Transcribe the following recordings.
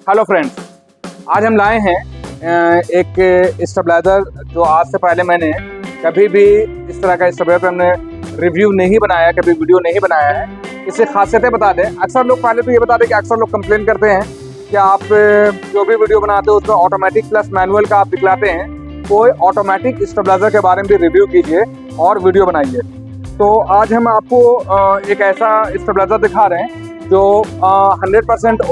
Hello friends, आज हम लाए हैं एक स्टेबलाइजर जो आज से पहले मैंने कभी भी इस तरह का स्टेबलाइजर हमने रिव्यू नहीं बनाया, कभी वीडियो नहीं बनाया है। इससे खासियतें बता दें। अक्सर लोग पहले तो ये बता दें कि अक्सर लोग कंप्लेन करते हैं कि आप जो भी वीडियो बनाते हो उसमें ऑटोमेटिक प्लस मैनुअल का आप दिखलाते हैं। कोई ऑटोमेटिक स्टेबलाइजर के बारे में भी रिव्यू कीजिए और वीडियो बनाइए। तो आज हम आपको एक ऐसा स्टेबलाइजर दिखा रहे हैं जो 100%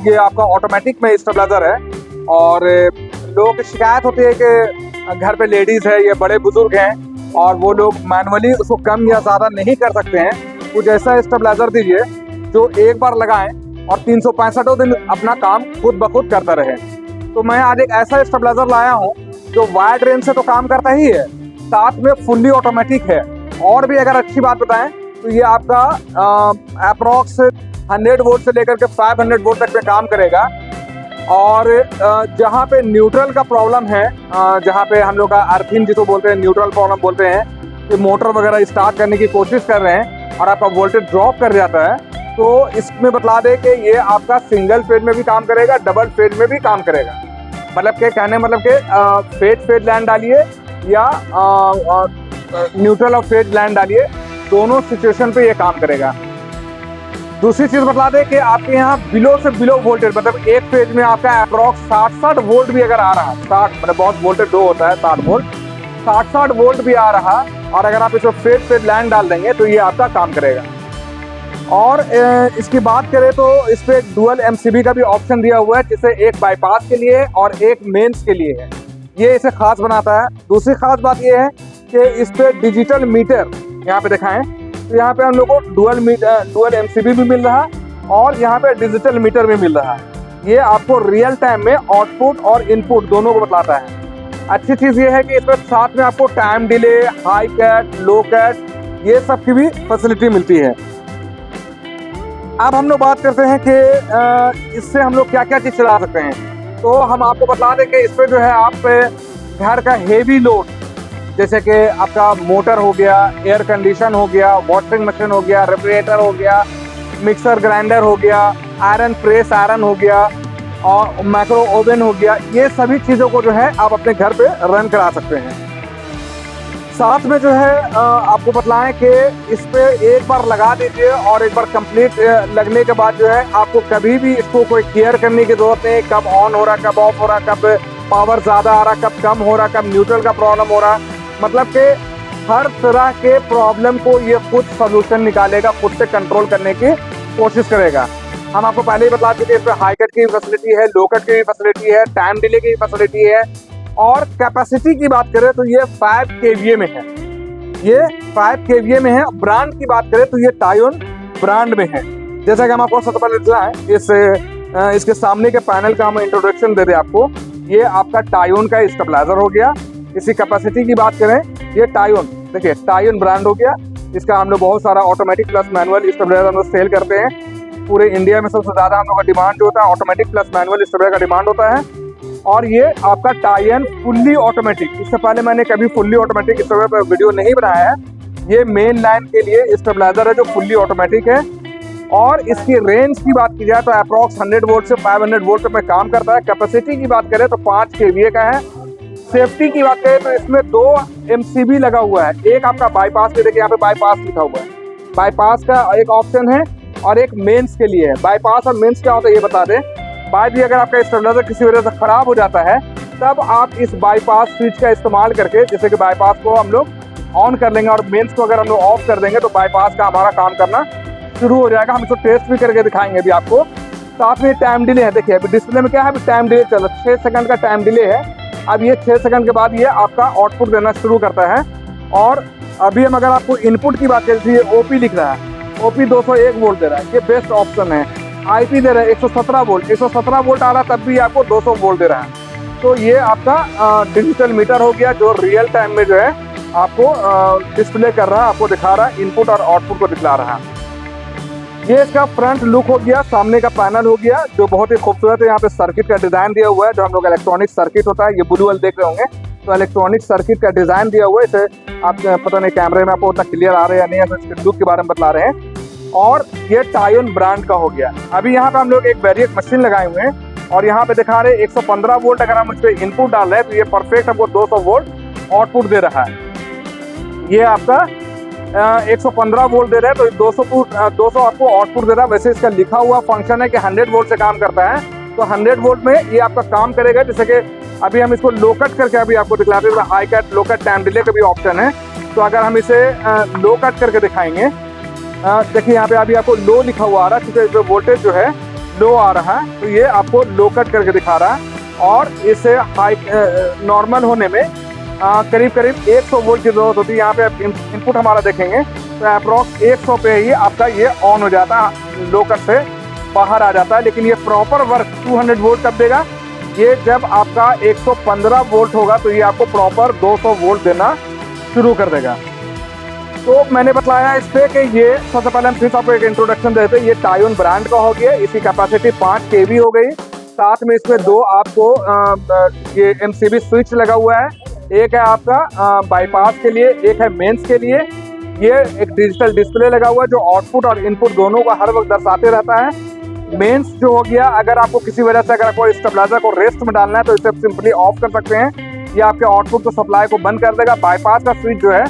ये आपका ऑटोमेटिक में स्टेबलाइजर है। और लोगों की शिकायत होती है कि घर पे लेडीज़ है या बड़े बुजुर्ग हैं और वो लोग मैनुअली उसको कम या ज़्यादा नहीं कर सकते हैं। कुछ ऐसा स्टेबलाइजर दीजिए जो एक बार लगाएं और 365 दिन अपना काम खुद ब खुद करता रहे। तो मैं आज एक ऐसा स्टेबलाइजर लाया हूँ जो वायर्ड रेंज से तो काम करता ही है, साथ में फुल्ली ऑटोमेटिक है। और भी अगर अच्छी बात बताएं तो ये आपका अप्रॉक्स 100 वोल्ट से लेकर के 500 वोल्ट तक में काम करेगा। और जहाँ पे न्यूट्रल का प्रॉब्लम है, जहाँ पे हम लोग का अर्थिंग जिसको बोलते हैं, न्यूट्रल प्रॉब्लम बोलते हैं, कि मोटर वगैरह स्टार्ट करने की कोशिश कर रहे हैं और आपका वोल्टेज ड्रॉप कर जाता है, तो इसमें बतला दें कि ये आपका सिंगल फेज में भी काम करेगा, डबल फेज में भी काम करेगा। मतलब के कहने मतलब कि फेज लाइन डालिए या न्यूट्रल और फेज लाइन डालिए, दोनों सिचुएशन पे ये काम करेगा। दूसरी चीज बता दें कि आपके यहाँ बिलो से बिलो वोल्टेज, मतलब एक फेज में आपका अप्रॉक्स 60 वोल्ट भी अगर आ रहा है, 60 मतलब बहुत वोल्टेज लो होता है, 60 वोल्ट, 60 वोल्ट भी आ रहा, और अगर आप इसमें फेज लाइन डाल देंगे तो ये आपका काम करेगा। और इसकी बात करें तो इस पे डुअल MCB का भी ऑप्शन दिया हुआ है, जिससे एक बाईपास के लिए और एक मेंस के लिए है। ये इसे खास बनाता है। दूसरी खास बात ये है कि इस पे डिजिटल मीटर यहाँ पे दिखाएं तो यहाँ पे हम लोग को डुअल MCB भी मिल रहा है और यहाँ पे डिजिटल मीटर भी मिल रहा है। ये आपको रियल टाइम में आउटपुट और इनपुट दोनों को बताता है। अच्छी चीज़ ये है कि इसमें साथ में आपको टाइम डिले, हाई कट, लो कट, ये सब की भी फैसिलिटी मिलती है। अब हम लोग बात करते हैं कि इससे हम लोग क्या क्या चीज़ चला सकते हैं। तो हम आपको बता दें कि इस पर जो है आप घर का हेवी लोड, जैसे कि आपका मोटर हो गया, एयर कंडीशन हो गया, वॉशिंग मशीन हो गया, रेफ्रिजरेटर हो गया, मिक्सर ग्राइंडर हो गया, आयरन प्रेस आयरन हो गया और माइक्रो ओवन हो गया, ये सभी चीज़ों को जो है आप अपने घर पे रन करा सकते हैं। साथ में जो है आपको बतलाएं कि इस पे एक बार लगा दीजिए और एक बार कंप्लीट लगने के बाद जो है आपको कभी भी इसको कोई केयर करने की जरूरत नहीं। कब ऑन हो रहा, कब ऑफ हो रहा, कब पावर ज़्यादा आ रहा, कब कम हो रहा, कब न्यूट्रल का प्रॉब्लम हो रहा, मतलब कि हर तरह के प्रॉब्लम को ये खुद सोल्यूशन निकालेगा, खुद से कंट्रोल करने की कोशिश करेगा। हम आपको पहले ही बता चुके इसमें हाई कट की फैसिलिटी है, लो कट की भी फैसिलिटी है, टाइम डिले की फैसिलिटी है। और कैपेसिटी की बात करें तो ये 5 kVA में है, ये 5 kVA में है। ब्रांड की बात करें तो ये टायोन ब्रांड में है। जैसा कि हम आपको सबसे पहले दिखाएं, इसके सामने के पैनल का हम इंट्रोडक्शन दे दें आपको। ये आपका टायोन का स्टेबलाइजर हो गया। इसकी कैपेसिटी की बात करें, ये टायोन, देखिए टायोन ब्रांड हो गया। इसका हम लोग बहुत सारा ऑटोमेटिक प्लस मैनुअल स्टेबलाइजर हम लोग सेल करते हैं। पूरे इंडिया में सबसे ज़्यादा हम लोग का डिमांड जो होता है ऑटोमेटिक प्लस मैनुअल स्टेबलाइजर का डिमांड होता है। और ये आपका टायन फुल्ली ऑटोमेटिक, इससे पहले मैंने कभी फुल्ली ऑटोमेटिक स्टेबलाइजर पर वीडियो नहीं बनाया है। ये मेन लाइन के लिए स्टेबलाइजर है जो फुल्ली ऑटोमेटिक है। और इसकी रेंज की बात की जाए तो अप्रॉक्स 100 वोल्ट से 500 वोल्ट तक में काम करता है। कैपेसिटी की बात करें तो 5 kVA का है। सेफ्टी की बात करें तो इसमें 2 MCB लगा हुआ है। एक आपका बाईपास के, देखिए यहाँ पे बाईपास लिखा हुआ है, बाईपास का एक ऑप्शन है और एक मेंस के लिए है। बाईपास और मेंस क्या होता है ये बता दें। बाय भी अगर आपका स्टेबलाइजर किसी वजह से खराब हो जाता है तब आप इस बाईपास स्विच का इस्तेमाल करके, जैसे कि बाईपास को हम लोग ऑन कर लेंगे और मेंस को अगर हम लोग ऑफ कर देंगे तो बाईपास का हमारा काम करना शुरू हो जाएगा। हम इसको टेस्ट भी करके दिखाएंगे अभी आपको। साथ में टाइम डिले है, देखिए अभी डिस्प्ले में क्या है, अभी टाइम डिले चल रहा है, 6 सेकंड का टाइम डिले है। अब ये 6 सेकंड के बाद ये आपका आउटपुट देना शुरू करता है। और अभी हम अगर आपको इनपुट की बात करें तो ये OP लिख रहा है, OP 201 वोल्ट दे रहा है, ये बेस्ट ऑप्शन है। IP दे रहा है 117 वोल्ट, 117 वोल्ट आ रहा तब भी आपको 200 वोल्ट दे रहा है। तो ये आपका डिजिटल मीटर हो गया जो रियल टाइम में जो है आपको डिस्प्ले कर रहा है, आपको दिखा रहा है, इनपुट और आउटपुट को दिखला रहा है। ये इसका फ्रंट लुक हो गया, सामने का पैनल हो गया जो बहुत ही खूबसूरत है। यहाँ पे सर्किट का डिजाइन दिया हुआ है, जो हम लोग इलेक्ट्रॉनिक सर्किट होता है, ये ब्लू वाल देख रहे होंगे, तो इलेक्ट्रॉनिक सर्किट का डिजाइन दिया हुआ है। इसे आप पता नहीं कैमरे में आपको उतना क्लियर आ रहा है या नहीं, इसके लुक के बारे में बता रहे हैं। और ये टायोन ब्रांड का हो गया। अभी यहाँ पे हम लोग एक वेरिएक मशीन लगाए हुए हैं और यहाँ पे दिखा रहे 115 वोल्ट। अगर हम इस पे इनपुट डाल रहे हैं तो ये परफेक्ट हमको 200 वोल्ट आउटपुट दे रहा है। ये आपका 115 वोल्ट दे रहा है तो 200 आपको आउटपुट दे रहा है। वैसे इसका लिखा हुआ फंक्शन है कि 100 वोल्ट से काम करता है, तो 100 वोल्ट में ये आपका काम करेगा। जैसे कि अभी हम इसको लो कट करके अभी आपको दिखलाते हैं, हाई कट लो कट टाइम डिले का भी ऑप्शन है। तो अगर हम इसे लो कट करके दिखाएंगे, देखिए यहाँ पे अभी आपको लो लिखा हुआ आ रहा है क्योंकि वोल्टेज जो है लो आ रहा है, तो ये आपको लो कट करके दिखा रहा है। और इसे हाई नॉर्मल होने में करीब करीब 100 वोल्ट की जरूरत होती है। यहाँ पे आप इनपुट हमारा देखेंगे तो अप्रॉक्स 100 पे ही आपका ये ऑन हो जाता है, लो कट से बाहर आ जाता है। लेकिन ये प्रॉपर वर्क 200 वोल्ट कब देगा, ये जब आपका 115 वोल्ट होगा तो ये आपको प्रॉपर 200 वोल्ट देना शुरू कर देगा। तो मैंने बताया इस पे कि ये सबसे पहले हम फिर आपको एक इंट्रोडक्शन देते हैं। ये टायोन ब्रांड का हो गया, इसकी कैपेसिटी 5 kV हो गई। साथ में इसमें दो आपको ये MCB स्विच लगा हुआ है, एक है आपका बाईपास के लिए, एक है मेंस के लिए। ये एक डिजिटल डिस्प्ले लगा हुआ है जो आउटपुट और इनपुट दोनों का हर वक्त दर्शाते रहता है। मेंस जो हो गया, अगर आपको किसी वजह से अगर आपको स्टेबलाइजर को रेस्ट में डालना है तो इसे सिंपली ऑफ कर सकते हैं, ये आपके आउटपुट को सप्लाई को बंद कर देगा। बाईपास का स्विच जो है,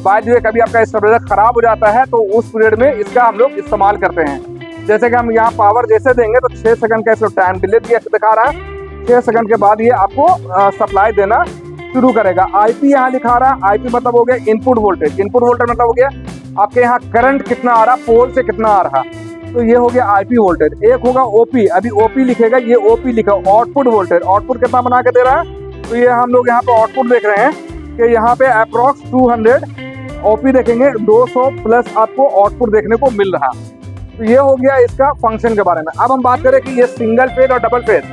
बाय द वे कभी आपका स्टेबलाइजर खराब हो जाता है तो उस पीरियड में इसका हम लोग इस्तेमाल करते हैं। जैसे कि हम यहाँ पावर जैसे देंगे तो 6 सेकंड का इसको टाइम डिले दिखा रहा है, 6 सेकंड के बाद ये आपको सप्लाई देना शुरू करेगा। IP यहाँ लिखा रहा है, IP मतलब हो गया इनपुट वोल्टेज। इनपुट वोल्टेज मतलब हो गया आपके यहाँ करंट कितना आ रहा, पोल से कितना आ रहा, तो ये हो गया IP वोल्टेज। एक होगा OP, अभी OP लिखेगा, ये OP लिखा आउटपुट वोल्टेज। आउटपुट कितना बना के दे रहा है, तो ये हम लोग यहाँ पे आउटपुट देख रहे हैं कि यहाँ पे अप्रॉक्स 200, OP देखेंगे 200 प्लस आपको आउटपुट देखने को मिल रहा। तो ये हो गया इसका फंक्शन के बारे में। अब हम बात करें कि ये सिंगल फेज और डबल फेज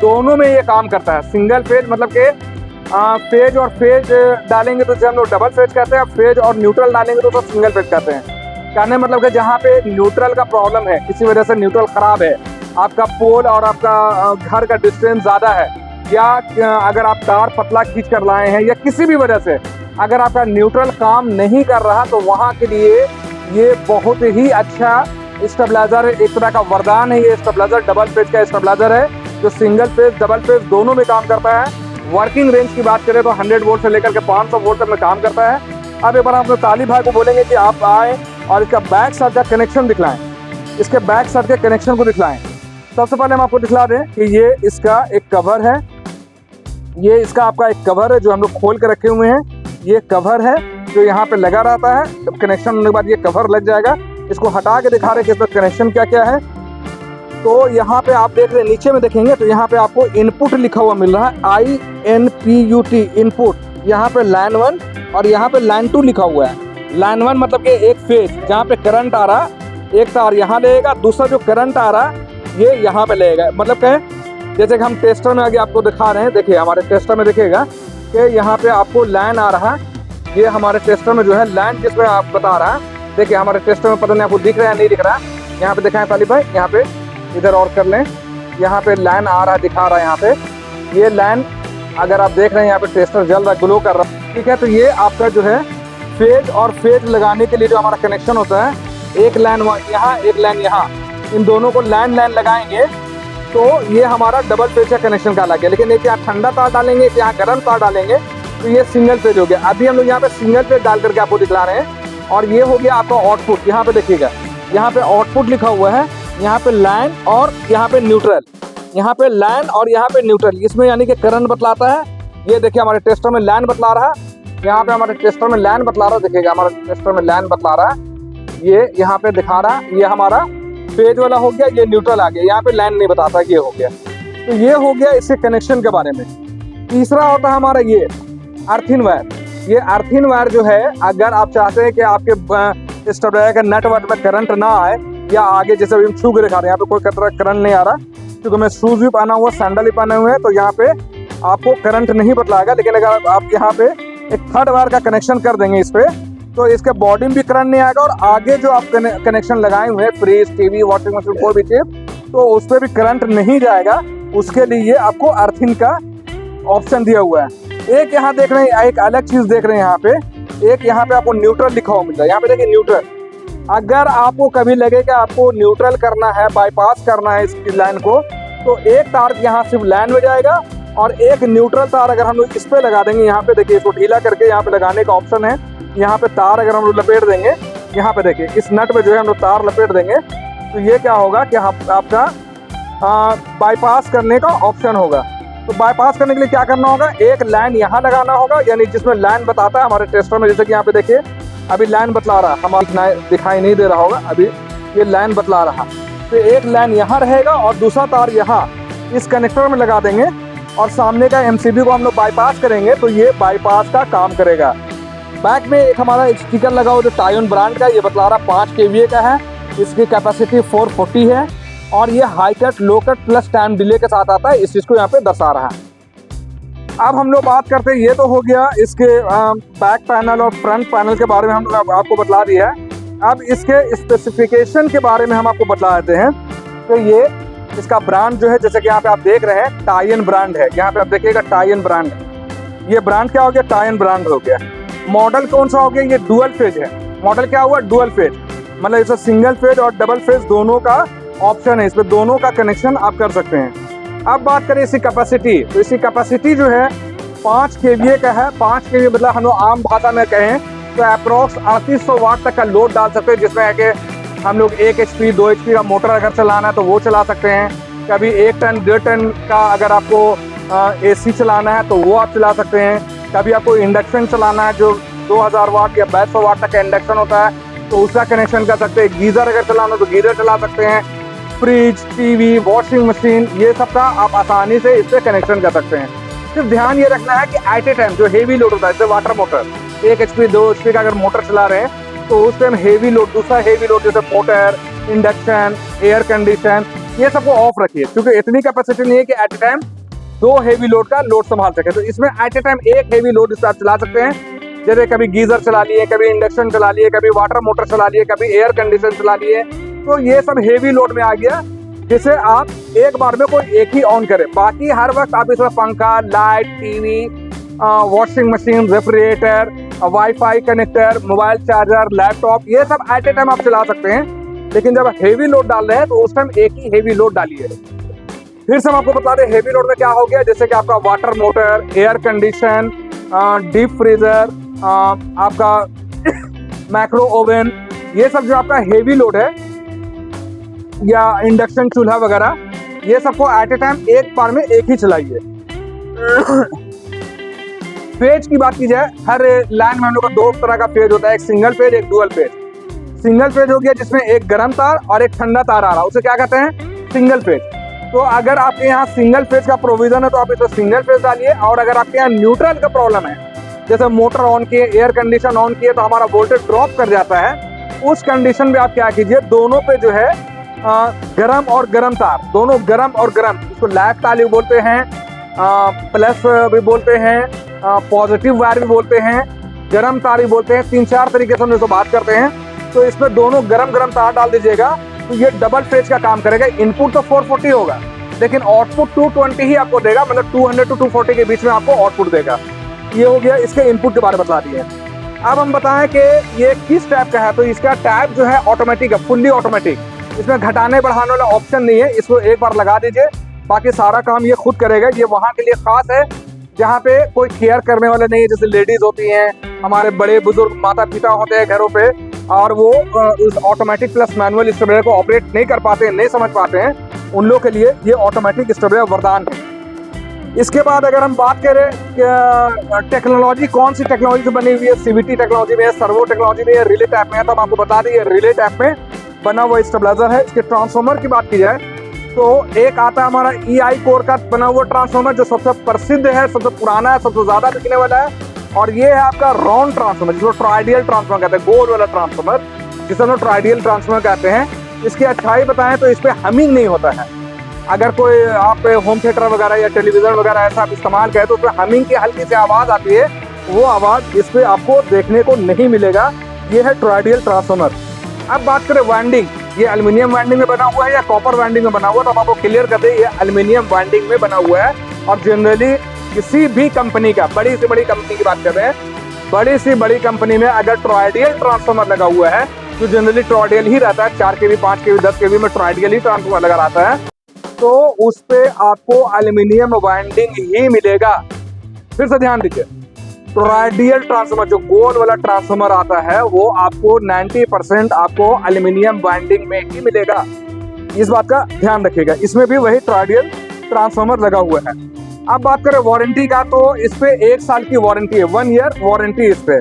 दोनों में ये काम करता है। सिंगल फेज मतलब कि फेज और फेज डालेंगे तो हम लोग डबल फेज कहते हैं, फेज और न्यूट्रल डालेंगे तो सिंगल फेज कहते हैं। कहने मतलब कि जहाँ पे न्यूट्रल का प्रॉब्लम है, किसी वजह से न्यूट्रल खराब है, आपका पोल और आपका घर का डिस्टेंस ज़्यादा है, या अगर आप तार पतला खींच कर लाए हैं, या किसी भी वजह से अगर आपका न्यूट्रल काम नहीं कर रहा, तो वहाँ के लिए ये बहुत ही अच्छा स्टेबलाइजर है, एक तरह का वरदान है। ये स्टेबलाइजर डबल फेज का स्टेबलाइजर है जो सिंगल फेज डबल फेज दोनों में काम करता है। वर्किंग रेंज की बात करें तो 100 वोल्ट से लेकर के 500 वोल्ट तक में काम करता है। अब एक बार हम ताली भाई को बोलेंगे कि आप आए और इसका बैक साइड का कनेक्शन दिखलाएं, इसके बैक साइड के कनेक्शन को दिखलाएं। सबसे पहले हम आपको दिखला दें कि ये इसका एक कवर है, ये इसका आपका एक कवर है जो हम लोग खोल के रखे हुए हैं। ये कवर है जो यहाँ पे लगा रहता है, जब कनेक्शन होने के बाद ये कवर लग जाएगा। इसको हटा के दिखा रहे हैं कि इसमें कनेक्शन क्या क्या है। तो यहाँ पे आप देख रहे हैं, नीचे में देखेंगे तो यहाँ पे आपको इनपुट लिखा हुआ मिल रहा है, INPUT इनपुट। यहाँ पे लाइन 1 और यहाँ पे लाइन 2 लिखा हुआ है। लाइन 1 मतलब कि एक फेज जहाँ पे करंट आ रहा, एक तार यहाँ लेगा, दूसरा जो करंट आ रहा ये यहाँ पे लेगा। मतलब क्या है, जैसे कि हम टेस्टर में आगे आपको दिखा रहे हैं, देखिए हमारे टेस्टर में देखिएगा कि यहाँ पे आपको लाइन आ रहा है। ये हमारे टेस्टर में जो है लाइन जिसमें आप बता रहा है, देखिए हमारे टेस्टर में पता नहीं आपको दिख रहा है नहीं दिख रहा है। यहाँ पे दिखाएं ताली भाई, यहाँ पे इधर और कर लें, यहाँ पे लाइन आ रहा है, दिखा रहा है यहाँ पे। ये लाइन अगर आप देख रहे हैं यहाँ पे टेस्टर जल रहा है, ग्लो कर रहा है, ठीक है। तो ये आपका जो है फेज और फेज लगाने के लिए जो हमारा कनेक्शन होता है, एक लाइन यहाँ एक लाइन यहाँ, इन दोनों को लाइन लगाएंगे तो ये हमारा डबल फेज का कनेक्शन का लग गया। लेकिन एक यहाँ ठंडा तार डालेंगे, एक यहाँ गर्म तार डालेंगे तो ये सिंगल फेज हो गया। अभी हम लोग यहाँ पे सिंगल फेज डाल करके आपको दिखला रहे हैं। और ये हो गया आपका आउटपुट। यहाँ पे देखिएगा, यहाँ पे आउटपुट लिखा हुआ है, यहाँ पे लाइन और यहाँ पे न्यूट्रल, यहाँ पे लाइन और यहाँ पे न्यूट्रल, इसमें यानी कि करंट बतलाता है। ये देखिए हमारे टेस्टर में लाइन बतला रहा है, यहाँ पे हमारे टेस्टर में लाइन बतला रहा है, देखिएगा हमारे टेस्टर में लाइन बतला रहा है, ये यहाँ पे दिखा रहा है। ये हमारा फेज वाला हो गया, ये न्यूट्रल आ गया, यहाँ पे लाइन नहीं बताता, ये हो गया। तो ये हो गया इसके कनेक्शन के बारे में। तीसरा होता है हमारा ये अर्थिन वायर। ये अर्थिन वायर जो है, अगर आप चाहते हैं कि आपके स्टेबलाइजर का नट वट में करंट ना आए, या आगे जैसे अभी हम छू के दिखा रहे हैं, यहाँ पे कोई करंट नहीं आ रहा क्योंकि मैं शूज भी पहना हुआ, सैंडल भी पहने हुए हैं, तो यहाँ पे आपको करंट नहीं बतलाएगा। लेकिन अगर आप यहाँ पे एक थर्ड वायर का कनेक्शन कर देंगे इस पे, तो इसके बॉडी में भी करंट नहीं आएगा, और आगे जो आप कनेक्शन लगाए हुए हैं, फ्रिज, टीवी, वॉशिंग मशीन, कोई भी चीज, तो उस पर भी करंट नहीं जाएगा। उसके लिए आपको अर्थिंग का ऑप्शन दिया हुआ है। एक यहाँ देख रहे हैं, एक अलग चीज देख रहे हैं यहाँ पे, एक यहाँ पे आपको न्यूट्रल लिखा हुआ मिल रहा है। यहाँ पे देखिए न्यूट्रल, अगर आपको कभी लगे कि आपको न्यूट्रल करना है, बाईपास करना है इसकी लाइन को, तो एक तार यहाँ सिर्फ लैन में जाएगा और एक न्यूट्रल तार अगर हम लोग इस पे लगा देंगे, यहाँ पे देखिए इसको ढीला करके यहाँ पे लगाने का ऑप्शन है, यहाँ पे तार अगर हम लोग लपेट देंगे, यहाँ पे देखिए इस नट पे जो है हम लोग तार लपेट देंगे, तो ये क्या होगा कि आपका बाईपास करने का ऑप्शन होगा। तो बाईपास करने के लिए क्या करना होगा, एक लाइन यहाँ लगाना होगा, यानी जिसमें लाइन बताता है हमारे टेस्टर में, जैसे कि यहाँ पे देखिए अभी लाइन बतला रहा, हमारा दिखाई नहीं दे रहा होगा, अभी ये लाइन बतला रहा। तो एक लाइन यहाँ रहेगा और दूसरा तार यहाँ इस कनेक्टर में लगा देंगे और सामने का एमसीबी को हम लोग बाईपास करेंगे, तो ये बाईपास का काम करेगा। बैक में एक हमारा स्टिकर लगा हुआ जो टायोन ब्रांड का, ये बतला रहा 5 kVA का है, इसकी कैपेसिटी 440 है और ये हाई कट लो कट प्लस टाइम डिले के साथ आता है, इस चीज़ को यहाँ पे दर्शा रहा है। अब हम लोग बात करते हैं, ये तो हो गया इसके बैक पैनल और फ्रंट पैनल के बारे में हम लोग आपको बतला दिया है। अब इसके स्पेसिफिकेशन के बारे में हम आपको बतला देते हैं। तो ये इसका ब्रांड जो है, जैसे कि यहाँ पे आप देख रहे हैं टायन ब्रांड है, यहाँ पे आप देखिएगा टायन ब्रांड है। ये ब्रांड क्या हो गया, टायन ब्रांड हो गया। मॉडल कौन सा हो गया, ये डुअल फेज है। मॉडल क्या हुआ, डुअल फेज, मतलब इसमें सिंगल फेज और डबल फेज दोनों का ऑप्शन है, इसमें दोनों का कनेक्शन आप कर सकते हैं। अब बात करें इसकी कैपेसिटी, तो इसकी कैपेसिटी जो है 5 kVA का है। 5 kVA मतलब हम लोग आम भाषा में कहें तो अप्रोक्स 3800 वाट तक का लोड डाल सकते हैं, जिसमें है कि हम लोग 1 HP 2 HP का मोटर अगर चलाना है तो वो चला सकते हैं। कभी 1 टन 1.5 टन का अगर आपको AC चलाना है तो वो आप चला सकते हैं। कभी आपको इंडक्शन चलाना है जो 2000 वाट या 2200 वाट तक का इंडक्शन होता है तो उसका कनेक्शन कर सकते हैं। गीज़र अगर चलाना हो तो गीज़र चला सकते हैं। फ्रिज, टीवी, वॉशिंग मशीन, ये सब का आप आसानी से इससे कनेक्शन कर सकते हैं। सिर्फ ध्यान ये रखना है कि एट ए टाइम जो हेवी लोड होता है, जैसे वाटर मोटर 1 HP 2 HP का अगर मोटर चला रहे हैं तो उस टाइम हेवी लोड, दूसरा हेवी लोड जैसे मोटर, इंडक्शन, एयर कंडीशन, ये सबको ऑफ रखिए, क्योंकि इतनी कैपेसिटी नहीं है कि at a time 2 heavy load का लोड संभाल सके। तो इसमें at a time 1 heavy load इस पर आप चला सकते हैं। जैसे कभी गीजर चला लिए, कभी इंडक्शन चला लिए, कभी वाटर मोटर चला लिए, कभी एयर कंडीशन चला लिए, तो ये सब हेवी लोड में आ गया, जिसे आप एक बार में कोई एक ही ऑन करें। बाकी हर वक्त आप इसमें पंखा, light, TV, washing machine, refrigerator, wifi connector, mobile charger, laptop, ये सब एट ए टाइम आप चला सकते हैं। लेकिन जब हेवी लोड डाल रहे हैं तो उस टाइम एक ही हेवी लोड डालिए। फिर से हम आपको बता दें हेवी लोड में क्या हो गया, जैसे कि आपका water motor, air condition, deep freezer, आपका मैक्रो ओवन, ये सब जो आपका हेवी लोड है, या इंडक्शन चूल्हा वगैरह, ये सबको एट ए टाइम एक बार में एक ही चलाइए। फेज की बात की जाए, हर लाइन में हम लोग का 2 तरह का फेज होता है, एक सिंगल फेज, एक डुअल फेज। सिंगल फेज हो गया जिसमें एक गर्म तार और एक ठंडा तार आ रहा है, उसे क्या कहते हैं, सिंगल फेज। तो अगर आपके यहाँ सिंगल फेज का प्रोविजन है तो आप इसमें सिंगल फेज डालिए। और अगर आपके यहाँ न्यूट्रल का प्रॉब्लम है, जैसे मोटर ऑन किए, एयर कंडीशन ऑन किए तो हमारा वोल्टेज ड्रॉप कर जाता है, उस कंडीशन में आप क्या कीजिए, दोनों पे जो है गरम और गरम तार, दोनों गरम और गरम, इसको लैग तार भी बोलते हैं, प्लस भी बोलते हैं, पॉजिटिव वायर भी बोलते हैं, गरम तार भी बोलते हैं, 3-4 तरीके से हम इसको बात करते हैं। तो इसमें दोनों गरम गरम तार डाल दीजिएगा तो ये डबल फेज का काम करेगा। इनपुट तो 440 होगा लेकिन आउटपुट 220 ही आपको देगा, मतलब 200 to 240 के बीच में आपको आउटपुट देगा। ये हो गया इसके इनपुट के बारे में बता दिए। अब हम बताएं कि ये किस टाइप का है, तो इसका टाइप जो है ऑटोमेटिक है, फुल्ली ऑटोमेटिक, इसमें घटाने बढ़ाने वाला ऑप्शन नहीं है। इसको एक बार लगा दीजिए, बाकी सारा काम ये खुद करेगा। ये वहाँ के लिए खास है जहाँ पे कोई केयर करने वाले नहीं है, जैसे लेडीज होती हैं, हमारे बड़े बुजुर्ग माता पिता होते हैं घरों पे, और वो इस ऑटोमेटिक प्लस मैनुअल स्टेबलाइजर को ऑपरेट नहीं कर पाते हैं, नहीं समझ पाते हैं, उन लोग के लिए ये ऑटोमेटिक स्टेबलाइजर वरदान है। इसके बाद अगर हम बात करें टेक्नोलॉजी, कौन सी टेक्नोलॉजी से बनी हुई है, CVT टेक्नोलॉजी में है, सर्वो टेक्नोलॉजी में है, रिले टाइप में है, तो हम आपको बता दें ये रिले टाइप में बना हुआ स्टेबलाइजर है। इसके ट्रांसफार्मर की बात की जाए तो एक आता है हमारा EI कोर का बना हुआ ट्रांसफार्मर, जो सबसे प्रसिद्ध है, सबसे पुराना है, सबसे ज्यादा बिकने वाला है। और ये है आपका राउंड ट्रांसफार्मर, जिसको ट्राइडियल ट्रांसफार्मर कहते हैं, गोल वाला ट्रांसफार्मर, जिसे हम ट्राइडियल ट्रांसफार्मर कहते हैं। इसकी अच्छाई बताएं तो इस पे हमिंग नहीं होता है। अगर कोई आप होम थिएटर वगैरह या टेलीविजन वगैरह ऐसा आप इस्तेमाल करें तो उसमें हमिंग की हल्की सी आवाज आती है, वो आवाज इस पे आपको देखने को नहीं मिलेगा। ये है ट्राइडियल ट्रांसफार्मर। अब बात करें वाइंडिंग, ये एल्युमिनियम वाइंडिंग में बना हुआ है या कॉपर वाइंडिंग में बना हुआ है, तो आपको क्लियर कर दें ये एल्युमिनियम वाइंडिंग में बना हुआ है। और जनरली किसी भी कंपनी का, बड़ी से बड़ी कंपनी की बात कर रहे हैं, बड़ी से बड़ी कंपनी में अगर ट्राइडियल ट्रांसफार्मर लगा हुआ है तो जनरली ट्राइडियल ही रहता है। 4 kV 5 kV 10 kV में ट्राइडियल ही ट्रांसफार्मर लगा रहता है। तो उस पे आपको एल्यूमिनियम वाइंडिंग ही मिलेगा। फिर से ध्यान दीजिए, टॉरॉयडल ट्रांसफार्मर जो गोल वाला ट्रांसफार्मर आता है वो आपको 90% आपको एल्यूमिनियम वाइंडिंग में ही मिलेगा। इस बात का ध्यान रखिएगा। इसमें भी वही टॉरॉयडल ट्रांसफार्मर लगा हुआ है। अब बात करें वारंटी का, तो इस पे 1 साल की वारंटी है, 1 ईयर वारंटी इस पे।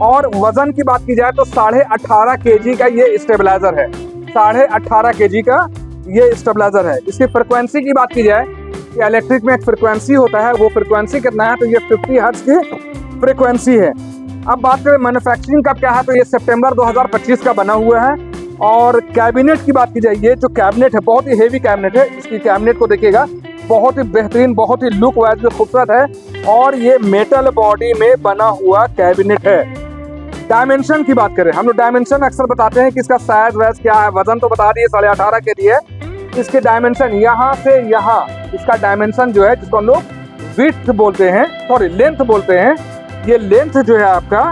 और वजन की बात की जाए तो 18.5 kg का ये स्टेबलाइजर है, 18.5 kg का ये स्टेबलाइजर है। इसकी फ्रिक्वेंसी की बात की जाए कि इलेक्ट्रिक में एक फ्रिक्वेंसी होता है, वो फ्रिक्वेंसी कितना है, तो ये 50 हर्ट्ज की फ्रिक्वेंसी है। अब बात करें मैन्युफैक्चरिंग का क्या है, तो ये सितंबर 2025 का बना हुआ है। और कैबिनेट की बात की जाए, ये जो कैबिनेट है बहुत ही हेवी कैबिनेट है। इसकी कैबिनेट को देखिएगा, बहुत ही बेहतरीन, बहुत ही लुक वाइज भी खूबसूरत है और ये मेटल बॉडी में बना हुआ कैबिनेट है। डायमेंशन की बात करें, हम लोग डायमेंशन अक्सर बताते हैं कि इसका साइज वैज क्या है, वजन तो बता दिए 18.5 kg है। इसके डायमेंशन यहाँ से यहाँ, इसका डायमेंशन जो है जिसको हम लोग विड्थ बोलते हैं, सॉरी लेंथ बोलते हैं, ये लेंथ जो है आपका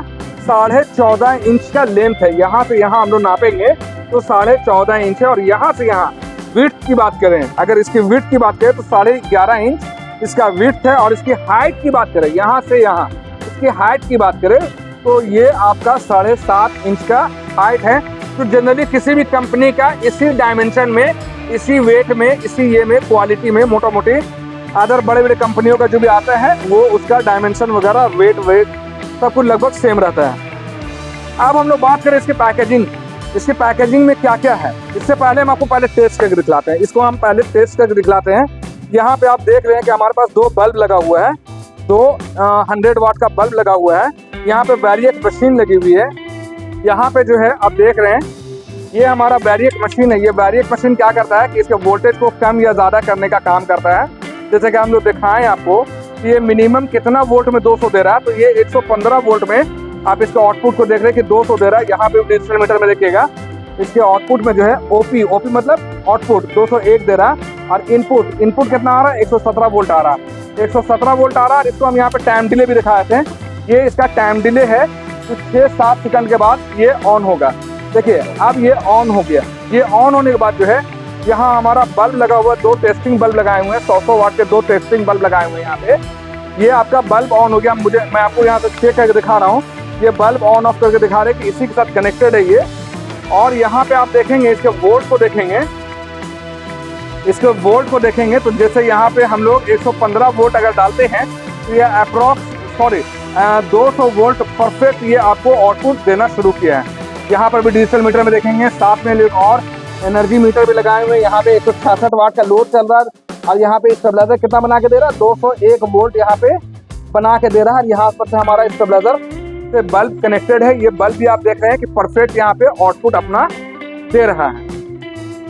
14.5 इंच का लेंथ है। यहाँ से यहाँ हम लोग नापेंगे तो 14.5 इंच है। और यहाँ से यहाँ विड्थ की बात करें, अगर इसकी विड्थ की बात करें तो 11.5 इंच इसका विड्थ है। और इसकी हाइट की बात करें, यहाँ से यहाँ इसकी हाइट की बात करें तो ये आपका 7.5 इंच का हाइट है। तो जनरली किसी भी कंपनी का इसी डायमेंशन में, इसी वेट में, इसी ये में, क्वालिटी में, मोटा मोटी अदर बड़े बड़े कंपनियों का जो भी आता है वो उसका डायमेंशन वगैरह वेट सब कुछ लगभग सेम रहता है। अब हम लोग बात करें इसकी पैकेजिंग, इसकी पैकेजिंग में क्या क्या है। इससे पहले हम आपको पहले टेस्ट करके दिखलाते हैं, इसको हम पहले टेस्ट करके दिखलाते हैं। यहाँ पे आप देख रहे हैं कि हमारे पास 2 बल्ब लगा हुआ है, 2 100 वाट का बल्ब लगा हुआ है। यहाँ पे वैरिएक मशीन लगी हुई है। यहाँ पे जो है आप देख रहे हैं ये हमारा वैरिएक मशीन है। ये वैरिएक मशीन क्या करता है कि इसके वोल्टेज को कम या ज़्यादा करने का काम करता है। जैसे कि हम लोग दिखाएं आपको कि ये मिनिमम कितना वोल्ट में 200 दे रहा है, तो ये 115 वोल्ट में आप इसके आउटपुट को देख रहे हैं कि 200 दे रहा है। यहाँ पे डिजिटल मीटर में देखिएगा इसके आउटपुट में जो है ओपी मतलब आउटपुट 201 दे रहा है। और इनपुट कितना आ रहा है, 117 वोल्ट आ रहा है, 117 वोल्ट आ रहा है। इसको हम यहाँ पे टाइम डिले भी दिखाए थे, ये इसका टाइम डिले है। तो 6-7 सेकंड के बाद ये ऑन होगा। देखिए अब ये ऑन हो गया। ये ऑन होने के बाद जो है यहाँ हमारा बल्ब लगा हुआ है, 2 टेस्टिंग बल्ब लगाए हुए हैं, 100 वाट के 2 टेस्टिंग बल्ब लगाए हुए हैं यहाँ पे। ये आपका बल्ब ऑन हो गया। मैं आपको यहाँ से चेक करके दिखा रहा हूँ, ये बल्ब ऑन ऑफ करके दिखा रहे हैं कि इसी के साथ कनेक्टेड है ये। और यहाँ पे आप देखेंगे इसके वोल्ट को देखेंगे, इसके वोल्ट को देखेंगे तो जैसे यहाँ पे हम लोग 115 वोल्ट अगर डालते हैं तो ये अप्रॉक्स 200 वोल्ट परफेक्ट ये आपको आउटपुट देना शुरू किया है। यहाँ पर भी डिजिटल मीटर में देखेंगे, साथ में और एनर्जी मीटर भी लगाए हुए हैं। यहाँ पे 166 वाट का लोड चल रहा है और यहाँ पे स्टेबलाइजर कितना बना के दे रहा है, 201 वोल्ट यहाँ पे बना के दे रहा है। यहाँ पर से हमारा स्टेबलाइजर से बल्ब कनेक्टेड है। ये बल्ब भी आप देख रहे हैं कि परफेक्ट यहाँ पे आउटपुट अपना दे रहा है।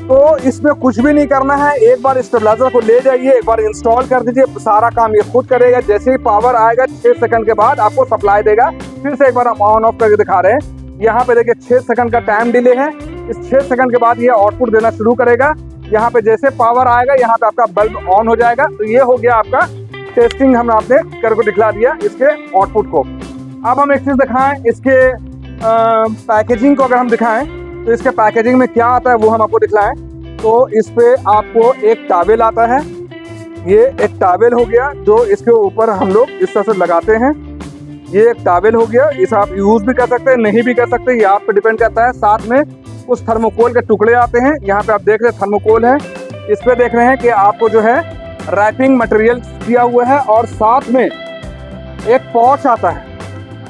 तो इसमें कुछ भी नहीं करना है, एक बार स्टेबलाइजर को ले जाइए, एक बार इंस्टॉल कर दीजिए, सारा काम ये खुद करेगा। जैसे ही पावर आएगा 6 सेकंड के बाद आपको सप्लाई देगा। फिर से एक बार हम ऑन ऑफ करके दिखा रहे हैं। यहाँ पे देखिए 6 सेकंड का टाइम डिले है। इस 6 सेकंड के बाद ये आउटपुट देना शुरू करेगा। यहाँ पे जैसे पावर आएगा यहाँ पे आपका बल्ब ऑन हो जाएगा। तो ये हो गया आपका टेस्टिंग, हमने आपने करके दिखला दिया इसके आउटपुट को। अब हम एक चीज़ दिखाएं, इसके पैकेजिंग को अगर हम दिखाएं तो इसके पैकेजिंग में क्या आता है वो हम आपको दिखलाएं। तो इस पे आपको एक टॉवेल आता है, ये एक टॉवेल हो गया जो इसके ऊपर हम लोग इस तरह से लगाते हैं। ये एक टॉवेल हो गया, इसे आप यूज़ भी कर सकते हैं, नहीं भी कर सकते, ये आप पे डिपेंड करता है। साथ में कुछ थर्मोकोल के टुकड़े आते हैं, यहाँ पे आप देख रहे हैं थर्मोकोल है। इस पे देख रहे हैं कि आपको जो है रैपिंग मटेरियल दिया हुआ है और साथ में एक पॉच आता है।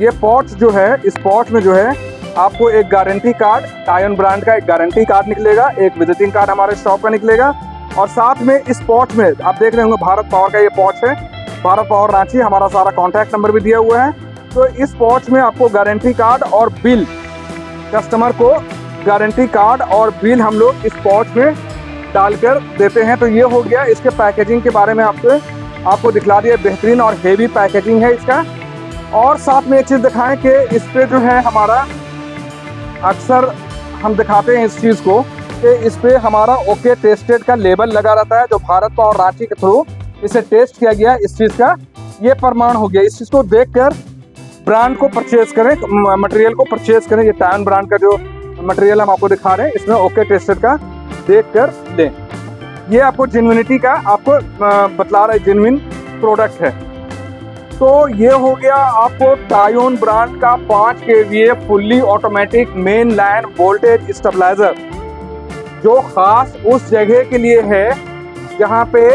ये पॉच जो है, इस पॉच में जो है आपको एक गारंटी कार्ड, टायन ब्रांड का एक गारंटी कार्ड निकलेगा, एक विजिटिंग कार्ड हमारे शॉप का निकलेगा। और साथ में इस पॉच में आप देख रहे होंगे भारत पावर का ये पॉच है, भारत पावर रांची, हमारा सारा कॉन्टैक्ट नंबर भी दिया हुआ है। तो इस पॉच में आपको गारंटी कार्ड और बिल, कस्टमर को गारंटी कार्ड और बिल हम लोग इस पॉच में डालकर देते हैं। तो ये हो गया इसके पैकेजिंग के बारे में आपको दिखला दिया। बेहतरीन और हेवी पैकेजिंग है इसका। और साथ में एक चीज़ दिखाएं कि इस पे जो है हमारा अक्सर हम दिखाते हैं इस चीज़ को कि इस पे हमारा ओके टेस्टेड का लेबल लगा रहता है, जो भारत पावर रांची के थ्रू इसे टेस्ट किया गया। इस चीज़ का ये प्रमाण हो गया। इस चीज़ को देखकर ब्रांड को परचेज करें, मटेरियल को परचेज करें। ये टायन ब्रांड का जो मटेरियल हम आपको दिखा रहे हैं इसमें ओके टेस्टेड का देख कर लें। ये आपको जेन्युइनिटी का आपको बतला रहा है, जेन्युइन प्रोडक्ट है। तो ये हो गया आपको टायोन ब्रांड का 5 kVA fully automatic main line voltage stabiliser, जो खास उस जगह के लिए है जहाँ पे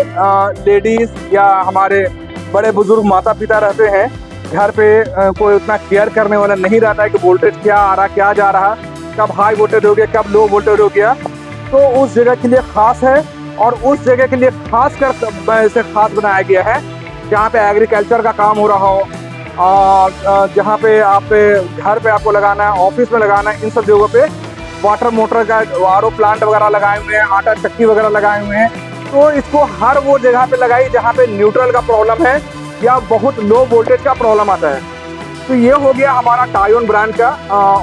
लेडीज या हमारे बड़े बुजुर्ग माता पिता रहते हैं, घर पे कोई उतना केयर करने वाला नहीं रहता है कि वोल्टेज क्या आ रहा क्या जा रहा, कब हाई वोल्टेज हो गया कब लो वोल्टेज हो गया। तो उस जगह के लिए खास है, और उस जगह के लिए खास कर इसे खास बनाया गया है जहाँ पे एग्रीकल्चर का काम हो रहा हो, और जहाँ पे आप घर पे आपको लगाना है, ऑफिस में लगाना है, इन सब जगहों पे वाटर मोटर का आरओ प्लांट वगैरह लगाए हुए हैं, आटा चक्की वगैरह लगाए हुए हैं। तो इसको हर वो जगह पे लगाई जहाँ पे न्यूट्रल का प्रॉब्लम है या बहुत लो वोल्टेज का प्रॉब्लम आता है। तो ये हो गया हमारा टायोन ब्रांड का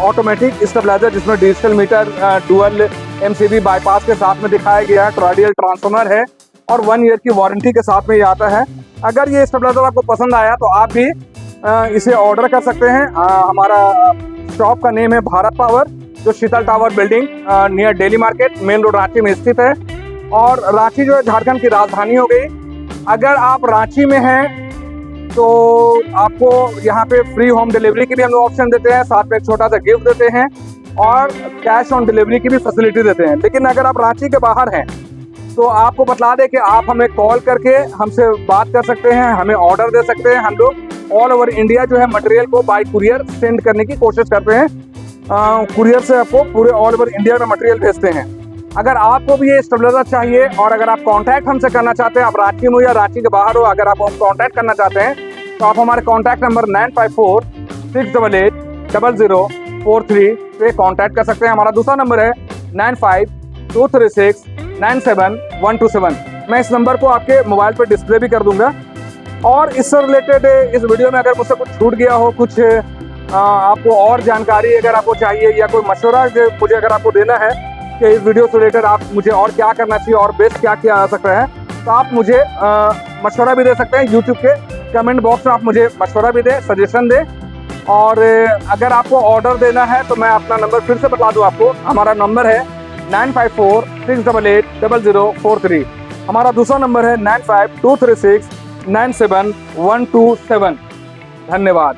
ऑटोमेटिक स्टेबलाइजर, जिसमें digital meter, dual MCB bypass के साथ में दिखाया गया है, टॉरॉयडल ट्रांसफार्मर है और 1 ईयर की वारंटी के साथ में ये आता है। अगर ये स्टेबलाइजर आपको पसंद आया तो आप भी इसे ऑर्डर कर सकते हैं। हमारा शॉप का नेम है भारत पावर, जो Sheetal tower building near daily market main road Ranchi में स्थित है। और रांची जो है झारखंड की राजधानी हो गई। अगर आप रांची में हैं तो आपको यहाँ पे फ्री होम डिलीवरी की भी हम लोग ऑप्शन देते हैं, साथ में एक छोटा सा गिफ्ट देते हैं और कैश ऑन डिलीवरी की भी फैसिलिटी देते हैं। लेकिन अगर आप रांची के बाहर हैं तो आपको बतला दें कि आप हमें कॉल करके हमसे बात कर सकते हैं, हमें ऑर्डर दे सकते हैं। हम लोग ऑल ओवर इंडिया जो है मटेरियल को बाय कुरियर सेंड करने की कोशिश करते हैं। कुरियर से आपको पूरे ऑल ओवर इंडिया में मटेरियल भेजते हैं। अगर आपको भी ये स्टेबलाइजर चाहिए और अगर आप कांटेक्ट हमसे करना चाहते हैं, आप रांची में हो या रांची के बाहर हो, अगर आप हम कांटेक्ट करना चाहते हैं तो आप हमारे कांटेक्ट नंबर 9546880043 पे कांटेक्ट कर सकते हैं। हमारा दूसरा नंबर है 9523697127। मैं इस नंबर को आपके मोबाइल पर डिस्प्ले भी कर दूंगा। और इससे रिलेटेड इस वीडियो में अगर मुझसे कुछ छूट गया हो, कुछ आपको और जानकारी अगर आपको चाहिए या कोई मशवरा मुझे अगर आपको देना है कि इस वीडियो से रिलेटेड आप मुझे और क्या करना चाहिए और बेस्ट क्या किया जा सकता है, तो आप मुझे मशवरा भी दे सकते हैं। यूट्यूब के कमेंट बॉक्स में आप मुझे मशवरा भी दें, सजेशन दें। और अगर आपको ऑर्डर देना है तो मैं अपना नंबर फिर से बता दूं आपको। हमारा नंबर है 9546880043। हमारा दूसरा नंबर है 9523697127। धन्यवाद।